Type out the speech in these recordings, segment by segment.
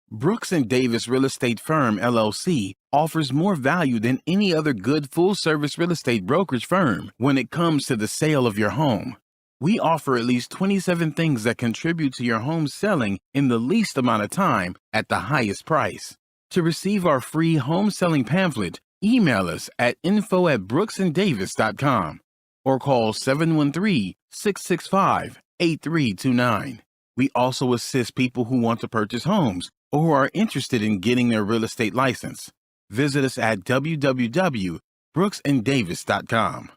Brooks and Davis Real Estate Firm, LLC, offers more value than any other good full-service real estate brokerage firm when it comes to the sale of your home. We offer at least 27 things that contribute to your home selling in the least amount of time at the highest price. To receive our free home selling pamphlet, email us at info@brooksanddavis.com or call 713-665-8329. We also assist people who want to purchase homes or who are interested in getting their real estate license. Visit us at www.brooksanddavis.com.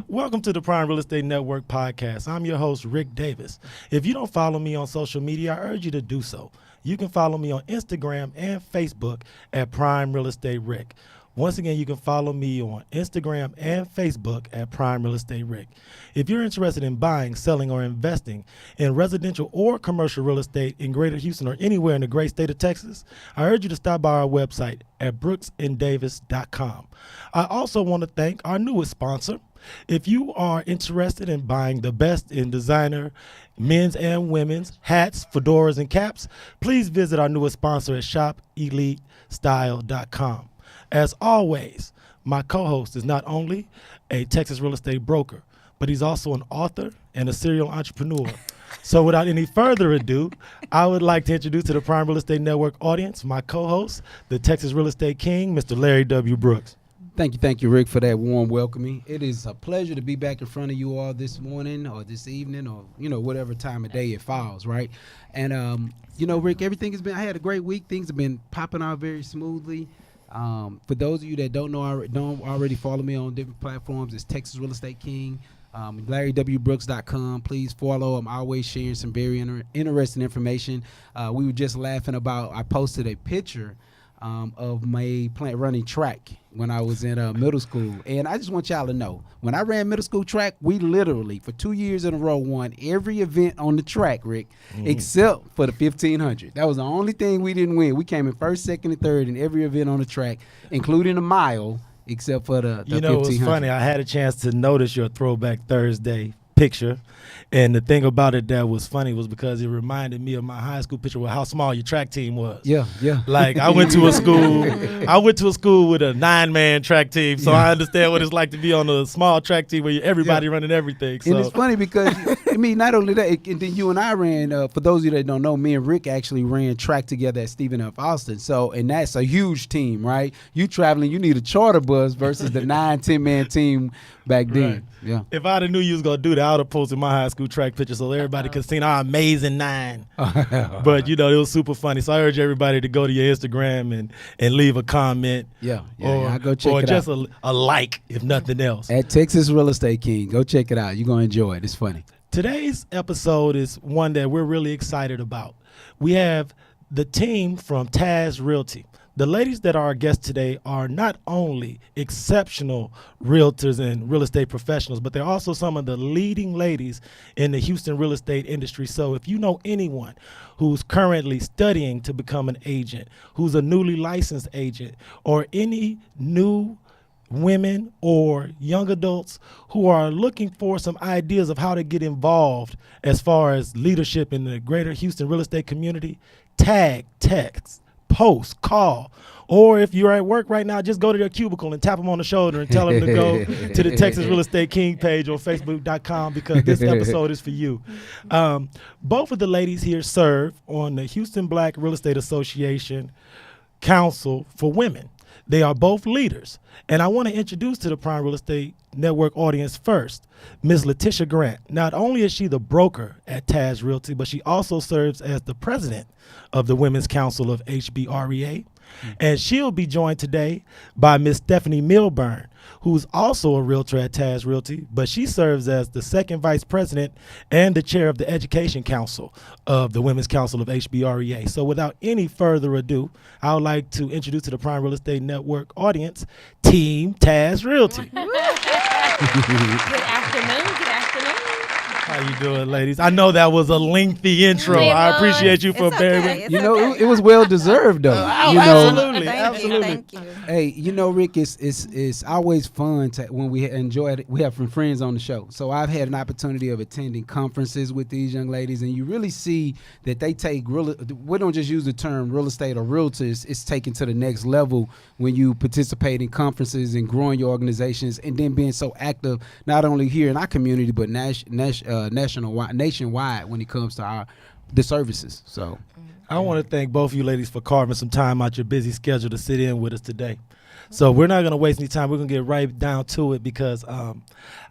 Welcome to the Prime Real Estate Network podcast. I'm your host, Ric Davis. If you don't follow me on social media, I urge you to do so. You can follow me on Instagram and Facebook at Prime Real Estate Ric. Once again, you can follow me on Instagram and Facebook at Prime Real Estate Ric. If you're interested in buying, selling, or investing in residential or commercial real estate in Greater Houston or anywhere in the great state of Texas, I urge you to stop by our website at brooksanddavis.com. I also want to thank our newest sponsor. If you are interested in buying the best in designer men's and women's hats, fedoras, and caps, please visit our newest sponsor at shopelitestyle.com. As always, my co-host is not only a Texas real estate broker, but he's also an author and a serial entrepreneur. So without any further ado, I would like to introduce to the Prime Real Estate Network audience my co-host, the Texas Real Estate King, Mr. Larry W. Brooks. Thank you, Ric, for that warm welcoming. It is a pleasure to be back in front of you all this morning or this evening or, whatever time of day it falls, right? And, Ric, everything has been, I had a great week. Things have been popping out very smoothly. For those of you that don't already follow me on different platforms, it's Texas Real Estate King, LarryWBrooks.com. Please follow. I'm always sharing some very interesting information. We were just laughing about, I posted a picture of my running track when I was in middle school. And I just want y'all to know, when I ran middle school track, we literally, for 2 years in a row, won every event on the track, Ric, except for the 1500. That was the only thing we didn't win. We came in first, second, and third in every event on the track, including a mile, except for the 1500. It was funny. I had a chance to notice your Throwback Thursday picture. And the thing about it that was funny was because it reminded me of my high school picture with how small your track team was. Yeah. Like I went to a school with a 9-man track team, so I understand what it's like to be on a small track team where everybody running everything. So. And it's funny because, not only that, and then you and I ran, for those of you that don't know, me and Ric actually ran track together at Stephen F. Austin. So, and that's a huge team, right? You traveling, you need a charter bus versus the 9-10-man team back then. Right. Yeah. If I'd have knew you was going to do that, I would have posted my high school track picture so everybody could see our amazing 9. But, it was super funny. So I urge everybody to go to your Instagram and leave a comment. Yeah. I'll go check it out. Or just a like, if nothing else. At Texas Real Estate King. Go check it out. You're going to enjoy it. It's funny. Today's episode is one that we're really excited about. We have the team from TAS Realty. The ladies that are our guests today are not only exceptional realtors and real estate professionals, but they're also some of the leading ladies in the Houston real estate industry. So if you know anyone who's currently studying to become an agent, who's a newly licensed agent, or any new women or young adults who are looking for some ideas of how to get involved as far as leadership in the greater Houston real estate community, tag, text, post, call, or if you're at work right now, just go to their cubicle and tap them on the shoulder and tell them to go to the Texas Real Estate King page on Facebook.com because this episode is for you. Both of the ladies here serve on the Houston Black Real Estate Association Council for Women. They are both leaders. And I want to introduce to the Prime Real Estate Network audience first, Ms. LaTisha Grant. Not only is she the broker at TAS Realty, but she also serves as the president of the Women's Council of HBREA. And she'll be joined today by Ms. Stephanie Milburn, who's also a realtor at TAS Realty, but she serves as the second vice president and the chair of the Education Council of the Women's Council of HBREA. So without any further ado, I would like to introduce to the Prime Real Estate Network audience, Team TAS Realty. Good afternoon. How you doing, ladies? I know that was a lengthy intro. It I was. appreciate you for It's bearing okay. with It's You know, okay. it was well deserved though. Oh, you know, absolutely. Thank you. Hey, you know, Rick, it's always fun when we enjoy it. We have some friends on the show, so I've had an opportunity of attending conferences with these young ladies, and you really see that they take we don't just use the term real estate or realtors. It's taken to the next level when you participate in conferences and growing your organizations, and then being so active not only here in our community but nationwide when it comes to the services. So I want to thank both of you ladies for carving some time out your busy schedule to sit in with us today. So we're not going to waste any time. We're going to get right down to it because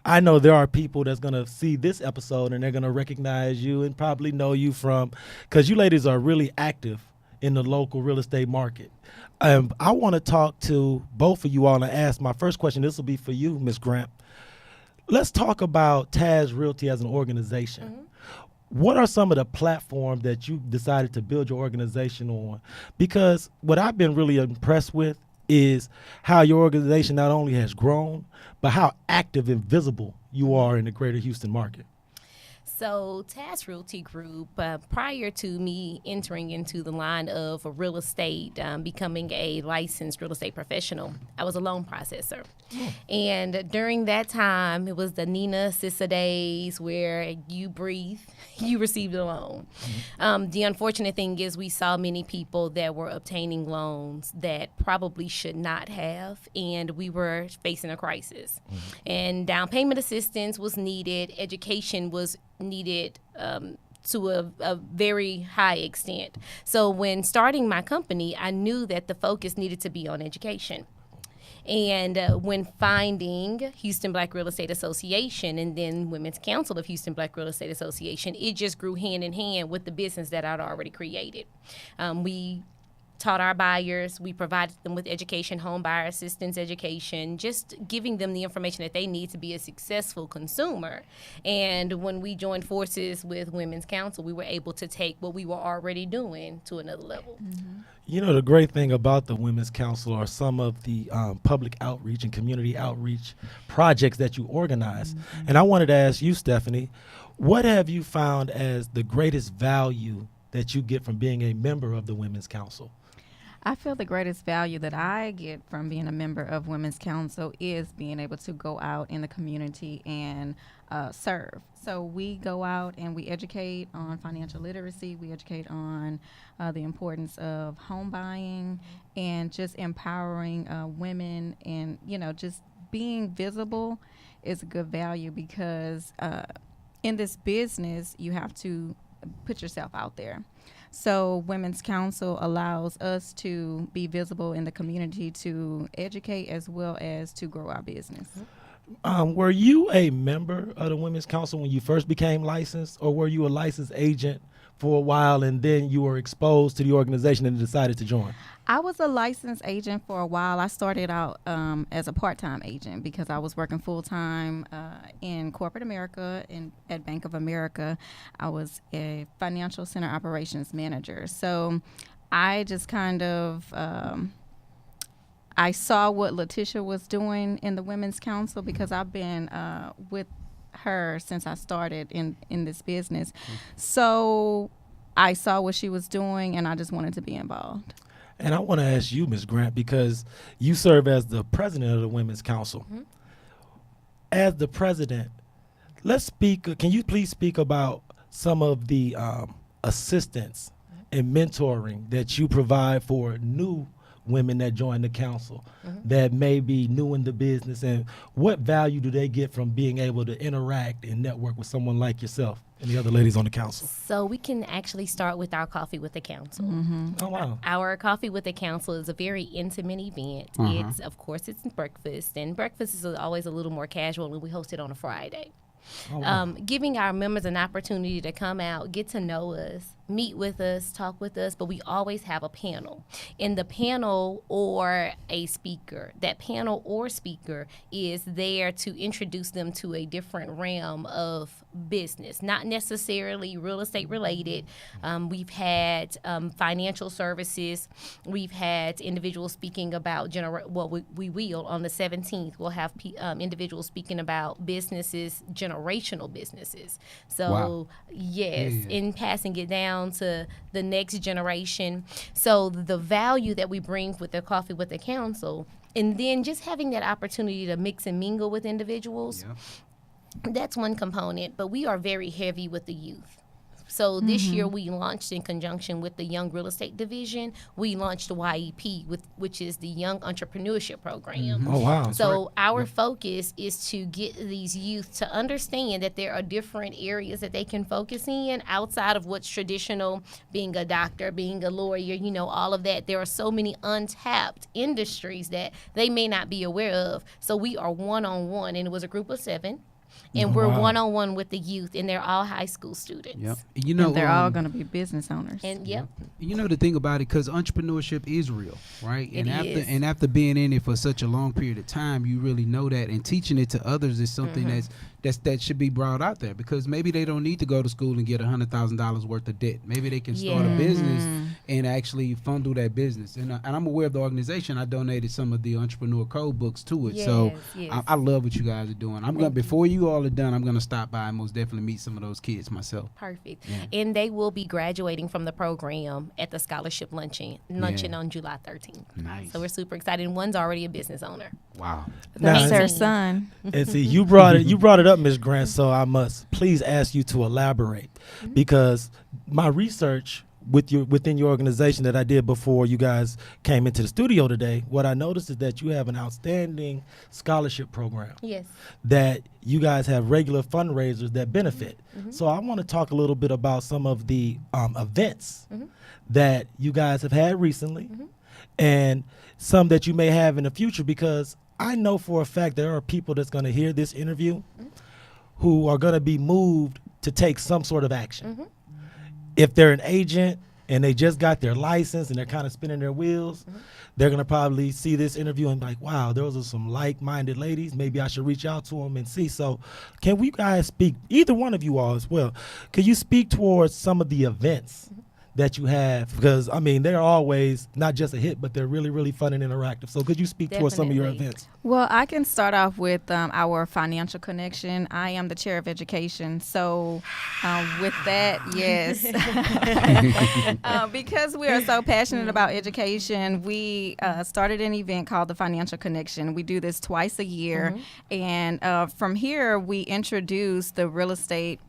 I know there are people that's going to see this episode and they're going to recognize you and probably know you from, because you ladies are really active in the local real estate market. I want to talk to both of you all and ask my first question. This will be for you, Ms. Grant. Let's talk about TAS Realty as an organization. Mm-hmm. What are some of the platforms that you decided to build your organization on? Because what I've been really impressed with is how your organization not only has grown, but how active and visible you are in the greater Houston market. So TAS Realty Group, prior to me entering into the line of real estate, becoming a licensed real estate professional, I was a loan processor. And during that time, it was the Nina Sissa days where you breathe, you received a loan. The unfortunate thing is we saw many people that were obtaining loans that probably should not have, and we were facing a crisis. And down payment assistance was needed, education was needed to a very high extent. So when starting my company, I knew that the focus needed to be on education. And when finding Houston Black Real Estate Association and then Women's Council of Houston Black Real Estate Association, it just grew hand in hand with the business that I'd already created. We taught our buyers, we provided them with education, home buyer assistance education, just giving them the information that they need to be a successful consumer. And when we joined forces with Women's Council, we were able to take what we were already doing to another level. You know, the great thing about the Women's Council are some of the public outreach and community outreach projects that you organize. And I wanted to ask you, Stephanie, what have you found as the greatest value that you get from being a member of the Women's Council? I feel the greatest value that I get from being a member of Women's Council is being able to go out in the community and serve. So we go out and we educate on financial literacy. We educate on the importance of home buying and just empowering women, and, you know, just being visible is a good value because in this business, you have to put yourself out there. So Women's Council allows us to be visible in the community, to educate as well as to grow our business. Were you a member of the Women's Council when you first became licensed, or were you a licensed agent for a while and then you were exposed to the organization and decided to join? I was a licensed agent for a while. I started out as a part-time agent because I was working full-time in corporate America at Bank of America. I was a financial center operations manager. So I just kind of I saw what LaTisha was doing in the Women's Council because I've been with her since I started in this business. So I saw what she was doing and I just wanted to be involved. And I want to ask you, Ms. Grant, because you serve as the president of the Women's Council. As the president, can you please speak about some of the assistance and mentoring that you provide for new women that join the council that may be new in the business, and what value do they get from being able to interact and network with someone like yourself and the other ladies on the council? So we can actually start with our Coffee with the Council. Oh, wow. Our Coffee with the Council is a very intimate event. It's, of course, it's breakfast, and breakfast is always a little more casual, and we host it on a Friday. Oh, wow. Giving our members an opportunity to come out, get to know us, meet with us, talk with us, but we always have a panel. In the panel or a speaker, that panel or speaker is there to introduce them to a different realm of business, not necessarily real estate related. We've had financial services. We've had individuals speaking about we will on the 17th. We'll have individuals speaking about businesses, generational businesses. So Wow. yes, Yeah. in passing it down to the next generation. So the value that we bring with the Coffee with the Council, and then just having that opportunity to mix and mingle with individuals, that's one component. But we are very heavy with the youth. So this year we launched in conjunction with the Young Real Estate Division. We launched the YEP, which is the Young Entrepreneurship Program. Oh, wow. So our focus is to get these youth to understand that there are different areas that they can focus in outside of what's traditional, being a doctor, being a lawyer, all of that. There are so many untapped industries that they may not be aware of. So we are one-on-one, and it was a group of 7. And we're Wow. one-on-one with the youth, and they're all high school students. Yep. And they're all going to be business owners. And The thing about it, because entrepreneurship is real, right? It is. After being in it for such a long period of time, you really know that, and teaching it to others is something that should be brought out there, because maybe they don't need to go to school and get $100,000 worth of debt. Maybe they can start a business and actually fundle that business. And I'm aware of the organization. I donated some of the entrepreneur code books to it. So yes. I love what you guys are doing. Before you all are done, I'm gonna stop by and most definitely meet some of those kids myself. Perfect. And they will be graduating from the program at the scholarship luncheon on July 13th. Nice. So we're super excited. And one's already a business owner. Wow. Now, That's her son. and see, you brought it up, Ms. Grant, so I must please ask you to elaborate, because my research within your organization that I did before you guys came into the studio today, what I noticed is that you have an outstanding scholarship program. Yes. That you guys have regular fundraisers that benefit. So I want to talk a little bit about some of the events that you guys have had recently, and some that you may have in the future, because I know for a fact there are people that's going to hear this interview who are going to be moved to take some sort of action. If they're an agent and they just got their license and they're kind of spinning their wheels, they're going to probably see this interview and be like, wow, those are some like-minded ladies. Maybe I should reach out to them and see. So can we guys speak, either one of you all as well, can you speak towards some of the events that you have? Because, I mean, they're always not just a hit, but they're really, really fun and interactive. So could you speak towards some of your Definitely. events? Well, I can start off with our financial connection. I am the chair of education. So with that, yes. Because we are so passionate about education, we started an event called the Financial Connection. We do this twice a year. And from here, we introduce the real estate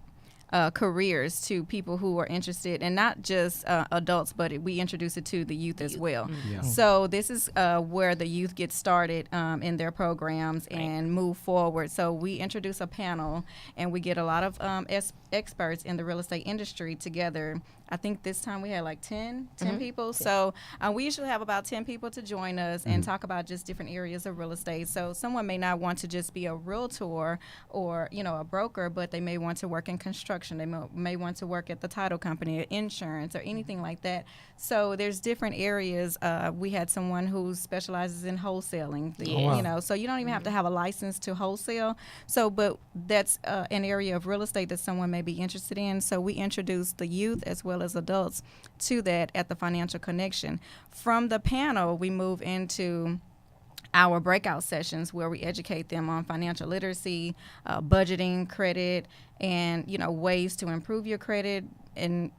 careers to people who are interested, and not just adults, but we introduce it to the youth as well. So this is where the youth get started in their programs and move forward. So we introduce a panel, and we get a lot of experts in the real estate industry together. I think this time we had like 10 people. So we usually have about 10 people to join us and talk about just different areas of real estate. So someone may not want to just be a realtor or, a broker, but they may want to work in construction. They may want to work at the title company, or insurance, or anything like that. So there's different areas. We had someone who specializes in wholesaling, so you don't even have to have a license to wholesale. So, but that's an area of real estate that someone may be interested in. So we introduce the youth as well as adults to that at the Financial Connection. From the panel, we move into our breakout sessions where we educate them on financial literacy, budgeting, credit, and ways to improve your credit, and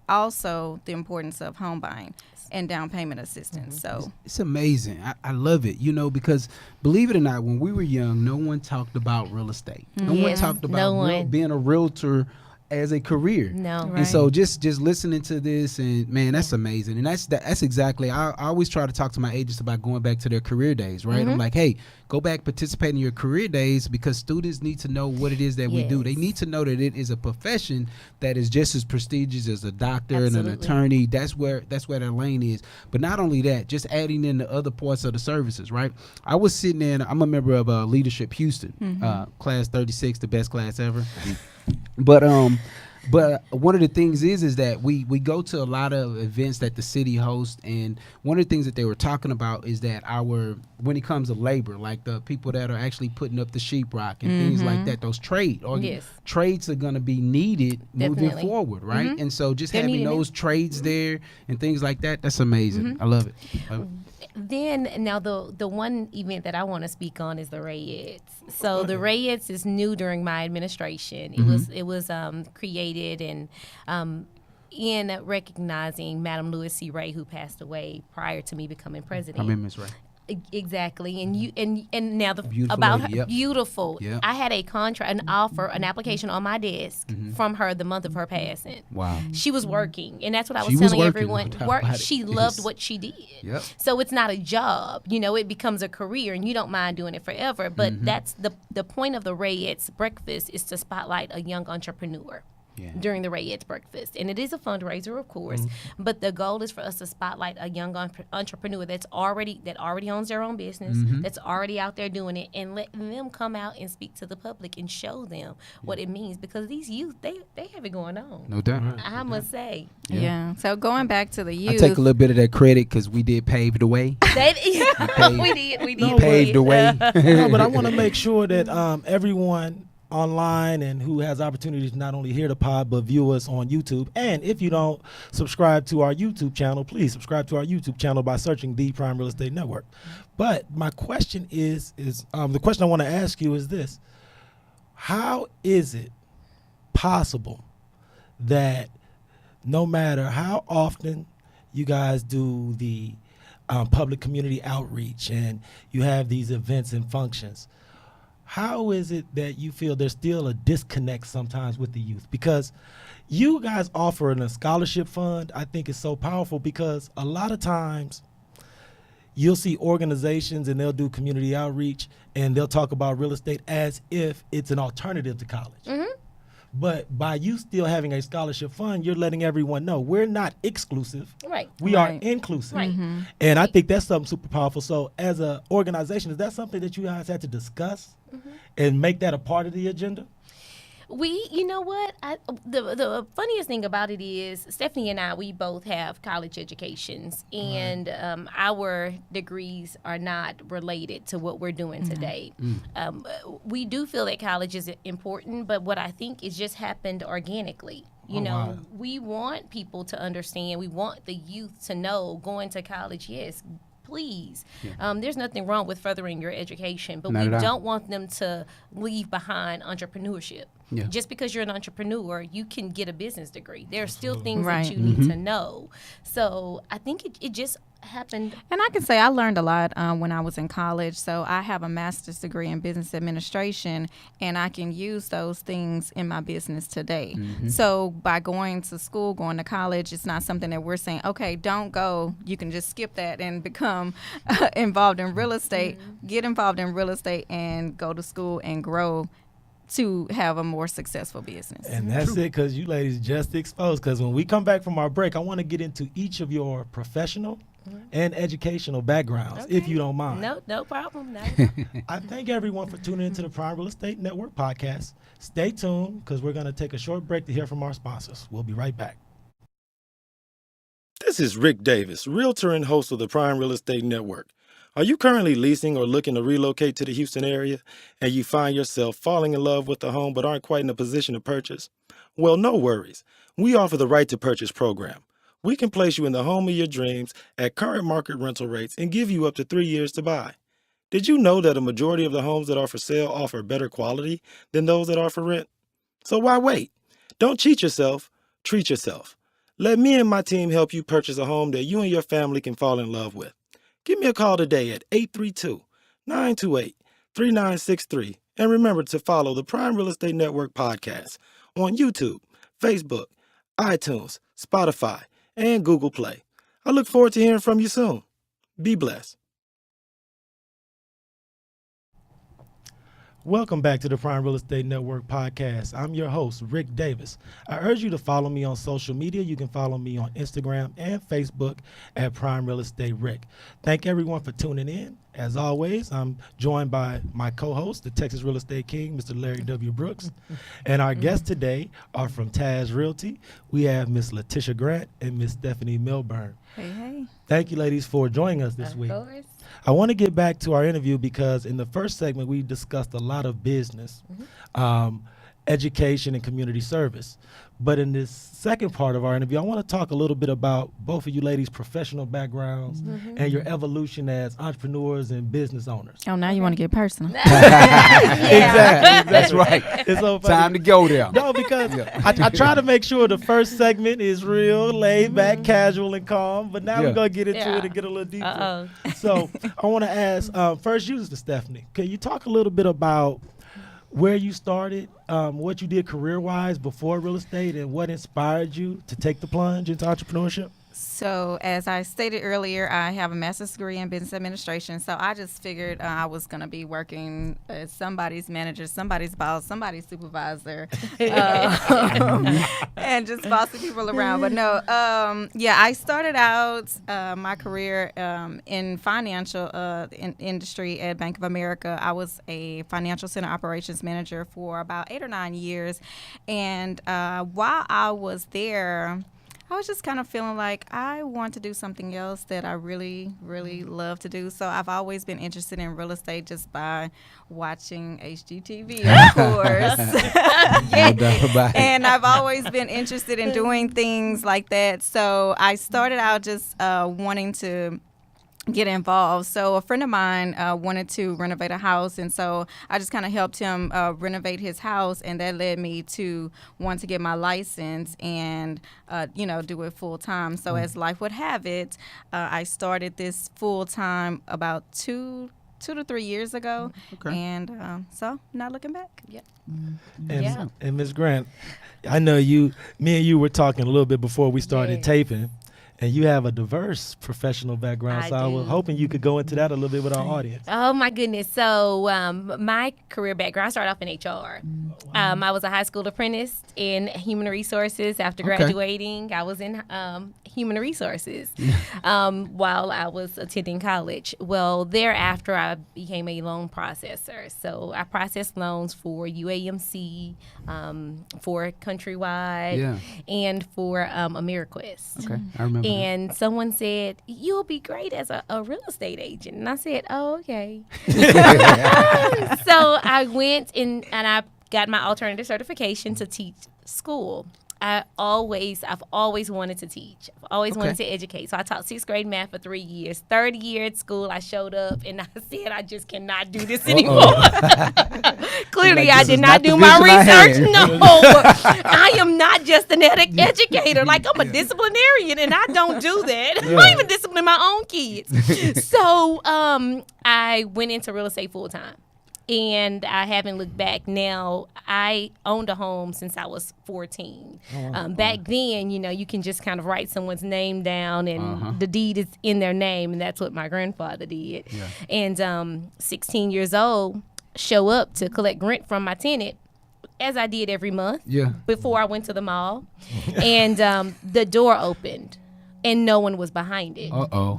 also the importance of home buying and down payment assistance. So it's amazing. I love it, because believe it or not, when we were young, no one talked about real estate. No one talked about being a realtor as a career. No. And so just listening to this, and man, that's amazing. And that's exactly, I always try to talk to my agents about going back to their career days, right? I'm like, hey, go back, participate in your career days, because students need to know what it is that we do. They need to know that it is a profession that is just as prestigious as a doctor and an attorney. That's where their lane is. But not only that, just adding in the other parts of the services, right? I was sitting in, I'm a member of Leadership Houston, class 36, the best class ever. But But one of the things is that we go to a lot of events that the city hosts, and one of the things that they were talking about is that when it comes to labor, like the people that are actually putting up the sheetrock and things like that, those trades are going to be needed moving forward, right? And so just having those trades there and things like that, that's amazing. I love it. Then now the one event that I want to speak on is the Reyes. So the Reyes is new during my administration. It was created and in recognizing Madam Louis C. Ray, who passed away prior to me becoming president. I remember Ms. Ray. Exactly, and now the Beautiful about lady, her, beautiful. Yep. I had a contract, an offer, an application on my desk from her the month of her passing. Wow. She was working, and that's what I She was was telling working, everyone. no doubt about it. She loved Yes. what she did. Yep. So it's not a job, it becomes a career, and you don't mind doing it forever. But that's the point of the Reyes breakfast is to spotlight a young entrepreneur. During the Reyes breakfast, and it is a fundraiser, of course, but the goal is for us to spotlight a young entrepreneur that already owns their own business, that's already out there doing it, and let them come out and speak to the public and show them what it means, because these youth they have it going on. No doubt. I must say. Yeah. So going back to the youth, I take a little bit of that credit because we did pave the way. We did. Paved the way. No, but I want to make sure that everyone online and who has opportunities to not only hear the pod but view us on YouTube. And if you don't subscribe to our YouTube channel, please subscribe to our YouTube channel by searching the Prime Real Estate Network. But my question is the question I want to ask you is this: how is it possible that no matter how often you guys do the public community outreach and you have these events and functions, how is it that you feel there's still a disconnect sometimes with the youth? Because you guys offering a scholarship fund, I think is so powerful, because a lot of times you'll see organizations and they'll do community outreach and they'll talk about real estate as if it's an alternative to college. But by you still having a scholarship fund, you're letting everyone know we're not exclusive. Right. We are inclusive. Right. And I think that's something super powerful. So as an organization, is that something that you guys had to discuss and make that a part of the agenda? You know what? The funniest thing about it is Stephanie and I, we both have college educations, and our degrees are not related to what we're doing today. We do feel that college is important, but what I think is just happened organically. We want people to understand. We want the youth to know going to college, yes, please. There's nothing wrong with furthering your education, but we don't want them to leave behind entrepreneurship. Just because you're an entrepreneur, you can get a business degree. There are still things that you need to know. So I think it just happened. And I can say I learned a lot when I was in college. So I have a master's degree in business administration, and I can use those things in my business today. So by going to school, going to college, it's not something that we're saying, okay, don't go. You can just skip that and become involved in real estate. Get involved in real estate and go to school and grow to have a more successful business. And that's it, because you ladies just exposed. Because when we come back from our break, I want to get into each of your professional and educational backgrounds, if you don't mind. No problem. No. I thank everyone for tuning into the Prime Real Estate Network podcast. Stay tuned, because we're going to take a short break to hear from our sponsors. We'll be right back. This is Rick Davis, realtor and host of the Prime Real Estate Network. Are you currently leasing or looking to relocate to the Houston area, and you find yourself falling in love with the home but aren't quite in a position to purchase? Well, no worries. We offer the Right to Purchase program. We can place you in the home of your dreams at current market rental rates and give you up to 3 years to buy. Did you know that a majority of the homes that are for sale offer better quality than those that are for rent? So why wait? Don't cheat yourself, treat yourself. Let me and my team help you purchase a home that you and your family can fall in love with. Give me a call today at 832-928-3963. And remember to follow the Prime Real Estate Network podcast on YouTube, Facebook, iTunes, Spotify, and Google Play. I look forward to hearing from you soon. Be blessed. Welcome back to the Prime Real Estate Network podcast. I'm your host, Rick Davis. I urge you to follow me on social media. You can follow me on Instagram and Facebook at Prime Real Estate Rick. Thank everyone for tuning in. As always, I'm joined by my co-host, the Texas Real Estate King, Mr. Larry W. Brooks. And our guests today are from TAS Realty. We have Miss LaTisha Grant and Miss Stephanie Milburn. Hey. Thank you, ladies, for joining us this week. Of course. I want to get back to our interview because in the first segment, we discussed a lot of business, education, and community service. But in this second part of our interview, I want to talk a little bit about both of you ladies' professional backgrounds and your evolution as entrepreneurs and business owners. Oh, now you want to get personal. Exactly. That's right. It's so funny. Time to go there. No, because I try to make sure the first segment is real, laid back, casual, and calm. But now we're going to get into it and get a little deeper. So I want to ask, first you, Mr. Stephanie, can you talk a little bit about where you started, what you did career-wise before real estate, and what inspired you to take the plunge into entrepreneurship? So, as I stated earlier, I have a master's degree in business administration. So, I just figured I was going to be working as somebody's manager, somebody's boss, somebody's supervisor, and just bossing people around. But no, I started out my career in financial industry at Bank of America. I was a financial center operations manager for about 8 or 9 years. And while I was there, I was just kind of feeling like I want to do something else that I really, really love to do. So I've always been interested in real estate just by watching HGTV, of course. No doubt about it. And I've always been interested in doing things like that. So I started out just wanting to get involved. So a friend of mine wanted to renovate a house, and so I just kind of helped him renovate his house, and that led me to want to get my license and do it full time. So as life would have it, I started this full time about 2 to 3 years ago, and so not looking back. Yep. And Ms. Grant, I know me and you were talking a little bit before we started taping. And you have a diverse professional background, so I was hoping you could go into that a little bit with our audience. Oh, my goodness. So my career background, I started off in HR. I was a high school apprentice in human resources. After graduating, I was in human resources while I was attending college. Well, thereafter, I became a loan processor. So I processed loans for UAMC, for Countrywide, and for Ameriquest. Okay, I remember. And someone said, "You'll be great as a real estate agent." And I said, "Oh, okay." So I went and I got my alternative certification to teach school. I've always wanted to teach. I've always wanted to educate. So I taught 6th grade math for 3 years. 3rd year at school, I showed up and I said, I just cannot do this anymore. Clearly, like, I did not do my research. No, I am not just an educator. Like, I'm a disciplinarian and I don't do that. I don't even discipline my own kids. So I went into real estate full time. And I haven't looked back. Now, I owned a home since I was 14. Back then, you can just kind of write someone's name down and the deed is in their name. And that's what my grandfather did. Yeah. And 16 years old, show up to collect rent from my tenant, as I did every month before I went to the mall. And the door opened. And no one was behind it.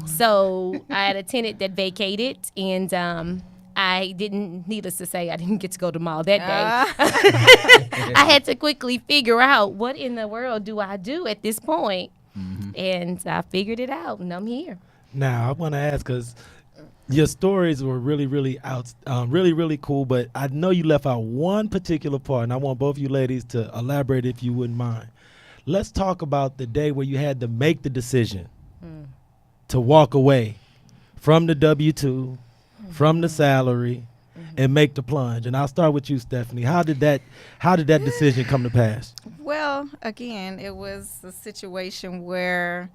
So I had a tenant that vacated, and I didn't, needless to say, I didn't get to go to the mall that day. I had to quickly figure out what in the world do I do at this point. And I figured it out, and I'm here. Now, I want to ask, because your stories were really, really really cool, but I know you left out one particular part, and I want both of you ladies to elaborate if you wouldn't mind. Let's talk about the day where you had to make the decision to walk away from the W-2, from the salary, and make the plunge. And I'll start with you, Stephanie. How did that decision come to pass? Well, again, it was a situation where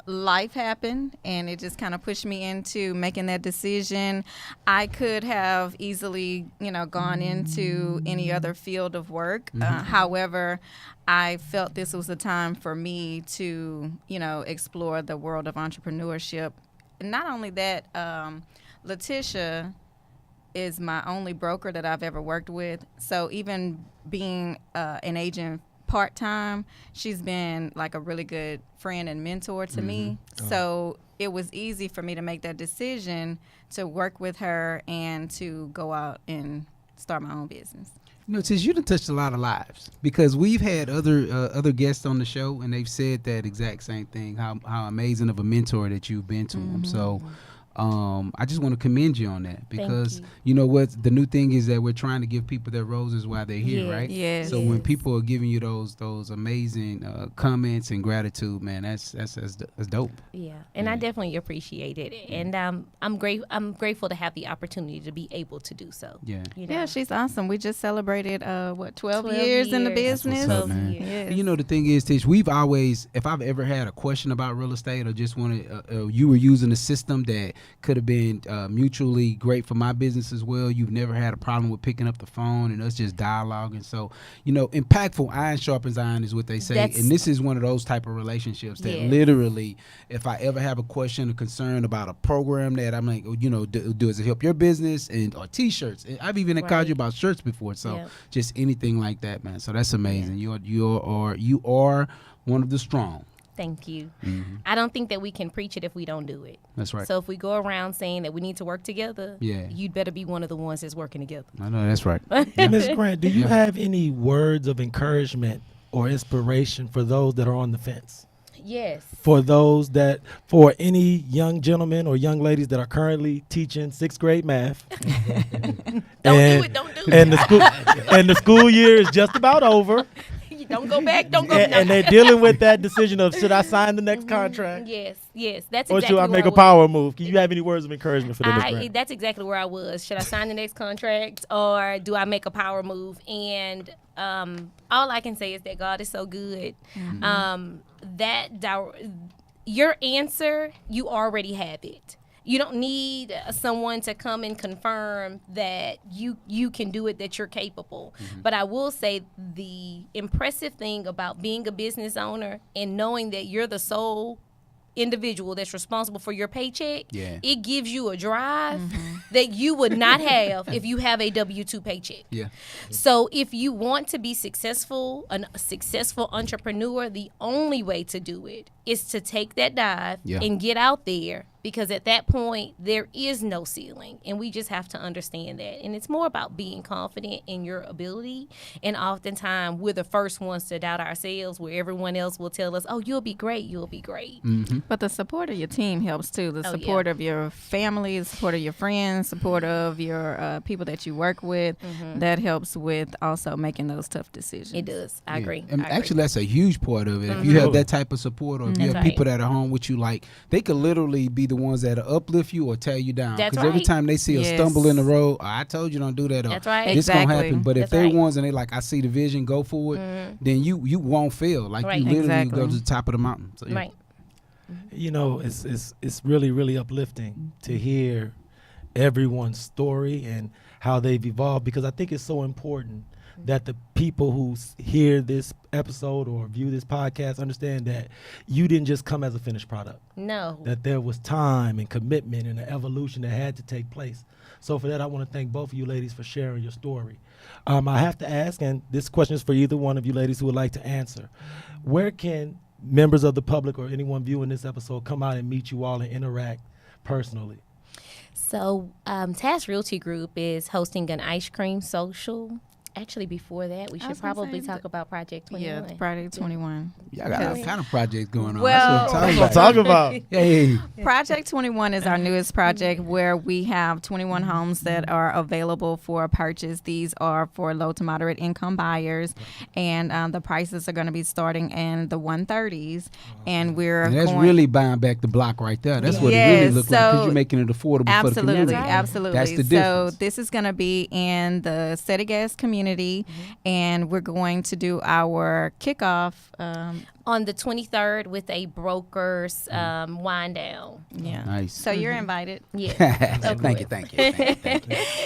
life happened, and it just kind of pushed me into making that decision. I could have easily, gone into any other field of work. However, I felt this was a time for me to, explore the world of entrepreneurship. And not only that, LaTisha is my only broker that I've ever worked with. So even being an agent part-time, she's been like a really good friend and mentor to me. So it was easy for me to make that decision to work with her and to go out and start my own business. You know, Tish, you done touched a lot of lives, because we've had other guests on the show, and they've said that exact same thing, how amazing of a mentor that you've been to them. So I just want to commend you on that, because you know what, the new thing is that we're trying to give people their roses while they're here, right? Yes. So when people are giving you those amazing comments and gratitude, man, that's dope. Yeah, and I definitely appreciate it, and I'm grateful to have the opportunity to be able to do so. Yeah. You know? Yeah, she's awesome. We just celebrated 12 years in the business. What's up, man? Yes. And you know, the thing is, Tish, we've always, if I've ever had a question about real estate, or just wanted, you were using a system that could have been mutually great for my business as well. You've never had a problem with picking up the phone and us just dialoguing. So, you know, impactful iron sharpens iron is what they say. And this is one of those type of relationships that literally, if I ever have a question or concern about a program that I'm like, you know, does it help your business, or T-shirts? And I've even called you about shirts before. So just anything like that, man. So that's amazing. You are one of the strong. Thank you. I don't think that we can preach it if we don't do it. That's right. So if we go around saying that we need to work together, you'd better be one of the ones that's working together. I know, that's right. Ms. Grant, do you have any words of encouragement or inspiration for those that are on the fence? Yes. For any young gentlemen or young ladies that are currently teaching 6th grade math. Don't do it. And the school year is just about over. Don't go back. Don't go. And they're dealing with that decision of, should I sign the next contract? Yes. That's or exactly should I make a power move? Do you have any words of encouragement for them? That's exactly where I was. Should I sign the next contract, or do I make a power move? And all I can say is that God is so good. Your answer, you already have it. You don't need someone to come and confirm that you can do it, that you're capable. But I will say the impressive thing about being a business owner and knowing that you're the sole individual that's responsible for your paycheck, it gives you a drive that you would not have if you have a W-2 paycheck. So if you want to be successful, a successful entrepreneur, the only way to do it is to take that dive and get out there, because at that point there is no ceiling, and we just have to understand that. And it's more about being confident in your ability, and oftentimes we're the first ones to doubt ourselves, where everyone else will tell us, oh, you'll be great. But the support of your team helps too. The support of your family, the support of your friends, support of your people that you work with, that helps with also making those tough decisions. It does. I agree. And actually, that's a huge part of it. If you have that type of support, or if you have people that are home with you, like, they could literally be the ones that uplift you or tear you down. Because every time they see a stumble in the road, I told you don't do that. That's right. This gonna happen. But if they're ones and they like, I see the vision, go forward, then you won't fail. Like you literally go to the top of the mountain. So, Right. You know, it's really, really uplifting to hear everyone's story and how they've evolved, because I think it's so important that the people who hear this episode or view this podcast understand that you didn't just come as a finished product. No. That there was time and commitment and an evolution that had to take place. So for that, I want to thank both of you ladies for sharing your story. I have to ask, and this question is for either one of you ladies who would like to answer, where can members of the public or anyone viewing this episode come out and meet you all and interact personally? So TAS Realty Group is hosting an ice cream social. Actually, before that, we should probably talk about Project 21. Yeah, Project 21. Y'all got all kind of projects going on. Well, that's what I'm talking about. Hey. Project 21 is our newest project, where we have 21 homes that are available for purchase. These are for low to moderate income buyers, and the prices are going to be starting in the 130s. And that's really buying back the block right there. That's what it really looks like, because you're making it affordable for the community. Absolutely. That's the difference. So this is going to be in the City Gas community. And we're going to do our kickoff on the 23rd with a broker's wind down. Yeah. Nice. So you're invited. Yeah. Thank you.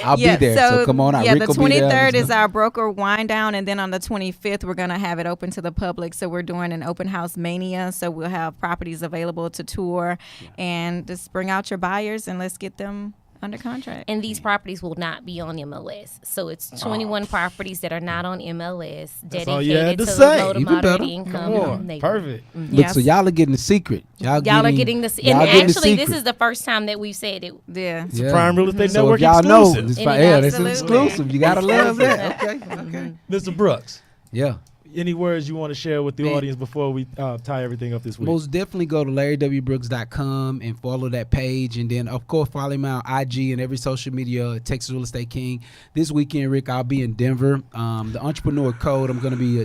I'll be there. So come on out. Yeah, Rick the will be there. 23rd is our broker wind down, and then on the 25th we're going to have it open to the public. So we're doing an open house mania. So we'll have properties available to tour, and just bring out your buyers and let's get them Under contract. And these properties will not be on MLS. So it's 21 properties that are not on MLS That's all you had dedicated to to say. low to Even moderate better. income Come on. neighborhoods. Perfect. Look, Yes. so y'all are getting the secret. Y'all are getting this, and y'all getting the actually, this secret. is the first time that we've said it. Yeah. It's a Prime Real Estate So Network if y'all know, exclusive. that's Absolutely. exclusive. You gotta love that. Okay. Mr. Brooks, Yeah. any words you want to share with the Man. audience before we tie everything up this week? Most definitely go to LarryWBrooks.com and follow that page. And then, of course, follow me on IG and every social media, Texas Real Estate King. This weekend, Rick, I'll be in Denver. The Entrepreneur Code, I'm going to be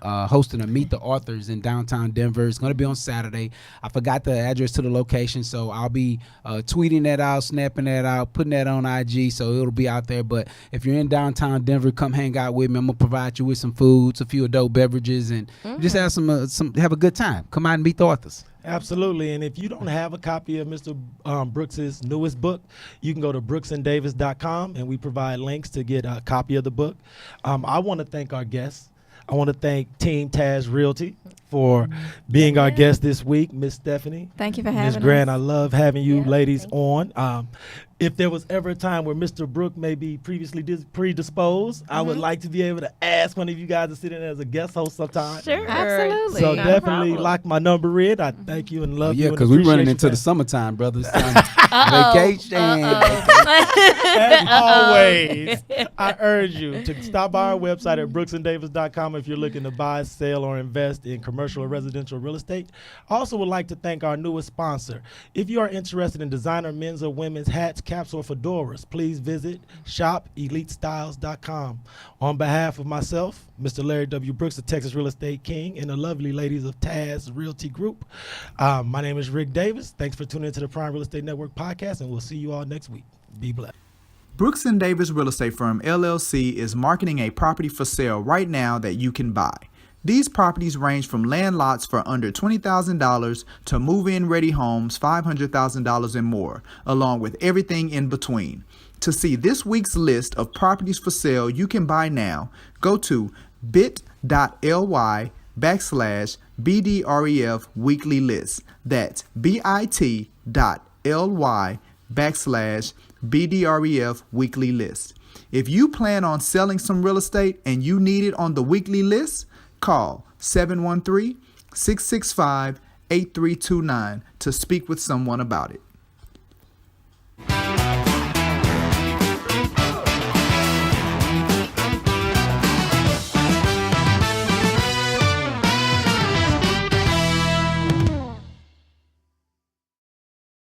hosting a Meet the Authors in downtown Denver. It's going to be on Saturday. I forgot the address to the location, so I'll be tweeting that out, snapping that out, putting that on IG, so it'll be out there. But if you're in downtown Denver, come hang out with me. I'm going to provide you with some foods, a few adult beverages, and just have have a good time. Come out and meet the authors. Absolutely. And if you don't have a copy of Mr. Brooks's newest book, you can go to brooksanddavis.com, and we provide links to get a copy of the book. I want to thank our guests. I want to thank Team TAS Realty for being our guest this week, Miss Stephanie. Thank you for having Ms. Grant, us. I love having you Yeah, ladies thank you. on. If there was ever a time where Mr. Brook may be previously predisposed, I would like to be able to ask one of you guys to sit in as a guest host sometime. Sure. Absolutely. So Not a definitely problem. lock my number in. I thank you and love you. Yeah, and because we're running appreciate into you the for summertime, brothers. Vacation. As always, I urge you to stop by our website at brooksanddavis.com if you're looking to buy, sell, or invest in commercial or residential real estate. I also would like to thank our newest sponsor. If you are interested in designer men's or women's hats, caps, or fedoras, please visit shopelitestyles.com. On behalf of myself, Mr. Larry W. Brooks, the Texas Real Estate King, and the lovely ladies of TAS Realty Group, my name is Rick Davis. Thanks for tuning into the Prime Real Estate Network podcast, and we'll see you all next week. Be blessed. Brooks and Davis Real Estate Firm LLC is marketing a property for sale right now that you can buy. These properties range from land lots for under $20,000 to move-in ready homes $500,000 and more, along with everything in between. To see this week's list of properties for sale you can buy now, go to bit.ly/BDREF weekly list. That's bit.ly/BDREF weekly list. If you plan on selling some real estate and you need it on the weekly list, call 713-665-8329 to speak with someone about it.